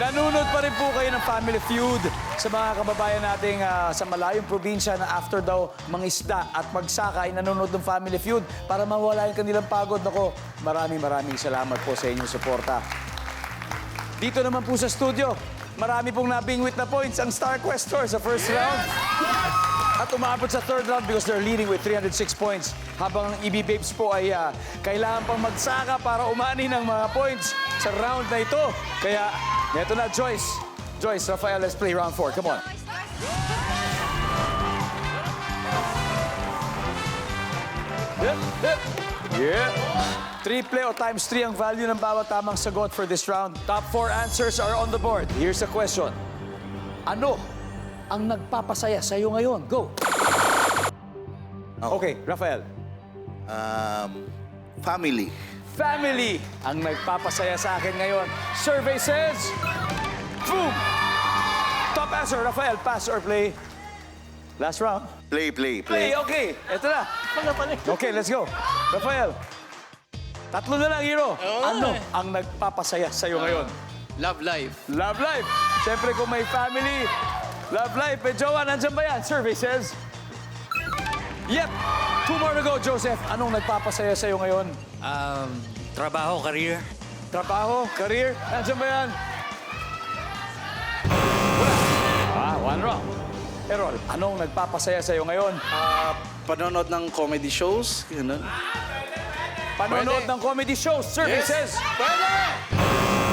Nanunod pa rin po kayo ng Family Feud sa mga kababayan nating sa malayong probinsya na after daw mangisda at magsaka ay nanonood ng Family Feud para mawala yung kanilang pagod. Nako, maraming salamat po sa inyong suporta. Dito naman po sa studio, marami pong nabingwit na points ang Star Questors sa first round. At umabot sa third round because they're leading with 306 points. Habang ang EB Babes po ay kailangan pang magsaka para umani ng mga points sa round na ito. Kaya, neto na, Joyce. Joyce, Rafael, let's play round 4. Come on. Yeah. Triple o times 3 ang value ng bawat tamang sagot for this round. Top 4 answers are on the board. Here's the question. Ano ang nagpapasaya sa'yo ngayon? Go! Okay, Rafael. Family. Family ang nagpapasaya sa akin ngayon. Survey says... Boom! Top answer, Rafael. Pass or play? Last round. Play. Play, okay. Ito na. Okay, let's go. Rafael. Tatlo na lang, hero. Ano ang nagpapasaya sa'yo ngayon? Love life. Love life. Siyempre kung may family, love life. May jowa, nandyan ba yan? Survey says... Yep. 2 more to go, Joseph. Anong nagpapasaya sa'yo ngayon? Trabaho, career. Trabaho, career, nandyan ba yan? Wala. One wrong. Errol, anong nagpapasaya sa'yo ngayon? Panonood ng comedy shows. Ganun. Panonood ng comedy shows, services. Pwede!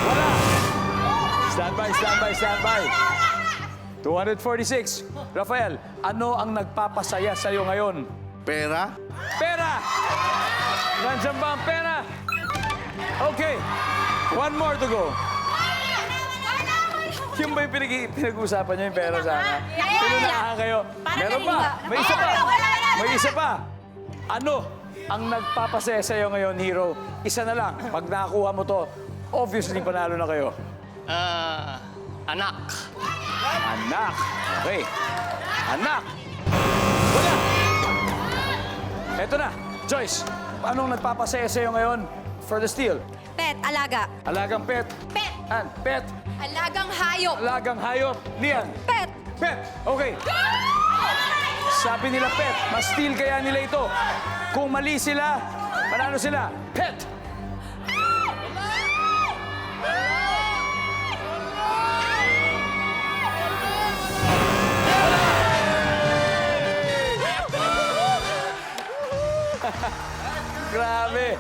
Wala. Stand by. 246. Rafael, ano ang nagpapasaya sa'yo ngayon? Pera. Pera! Nandiyan ba ang pera? Okay. 1 more to go. Yung ba yung pinag-uusapan niyo yung pera sana? Pinunahan kayo. Meron pa. May isa pa. Ano ang nagpapasaya sa'yo ngayon, hero? Isa na lang. Pag nakakuha mo to, obviously panalo na kayo. Anak. Anak. Okay. Anak. Wala. Eto na. Joyce, anong nagpapasaya sa'yo ngayon for the steal? Pet, alaga. Alagang pet. Pet. Pet. Alagang hayop. Alagang hayop. Lian. Pet. Pet. Okay. Sabi nila pet. Mas steal kaya nila ito. Kung mali sila, panalo sila. Pet. Grabe.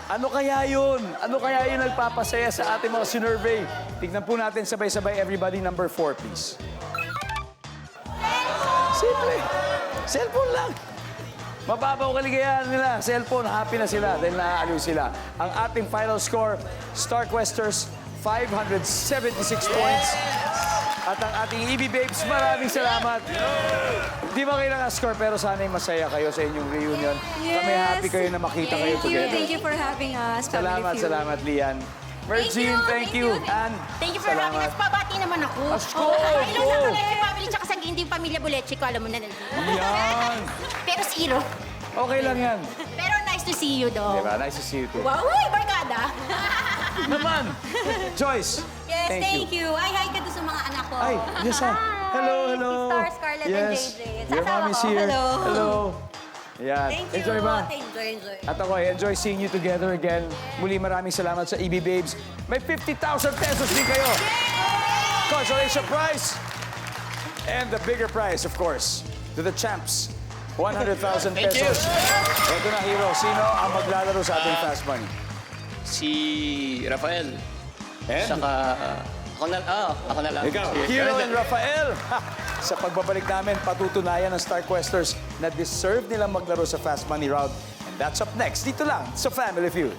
Ano kaya yun? Ano kaya yun nagpapasaya sa ating mga sinurvey? Tignan po natin sabay-sabay. Everybody, number 4, please. Simple. Cellphone lang. Mababaw kaligayahan nila. Cellphone, happy na sila dahil naaaliw sila. Ang ating final score, Star Questers, 576 points. At ang ating EB Babes, maraming salamat. Di ba kayo naka-score, pero sana'y masaya kayo sa inyong reunion. Kami happy kayo na makita kayo together. Thank you for having us, Family Feud. Salamat, Lian. Mergine, thank you. Ann, Thank you for having us. Pabati naman ako. Go! Hello sa Boleche family, tsaka sa hindi yung pamilya Boleche ko, alam mo na. Yan. Pero zero. Okay lang yan. Pero nice to see you, though. Diba? Nice to see you too. Wow, uy, barkada. Naman, Joyce. Yes, thank you. Ay, hi ka doon sa mga anak ko. Ay, yes, ha. Hello. Star, Scarlett, and Yes. JJ. Your Asawa mommy's ko. here. Hello. Ayan. Thank you. Enjoy ba? Enjoy. At ako, enjoy seeing you together again. Muli maraming salamat sa EB Babes. May 50,000 pesos din kayo. Consolation prize. And the bigger prize, of course, to the champs. 100,000 pesos. Ito na, hero. Sino ang maglalaro sa ating Fast Money? Si Rafael. And? Saka, ako na lang. Ikaw, Hero and Rafael. Sa pagbabalik namin, patutunayan ng Star Questers na deserve nilang maglaro sa Fast Money round. And that's up next, dito lang sa Family Feud.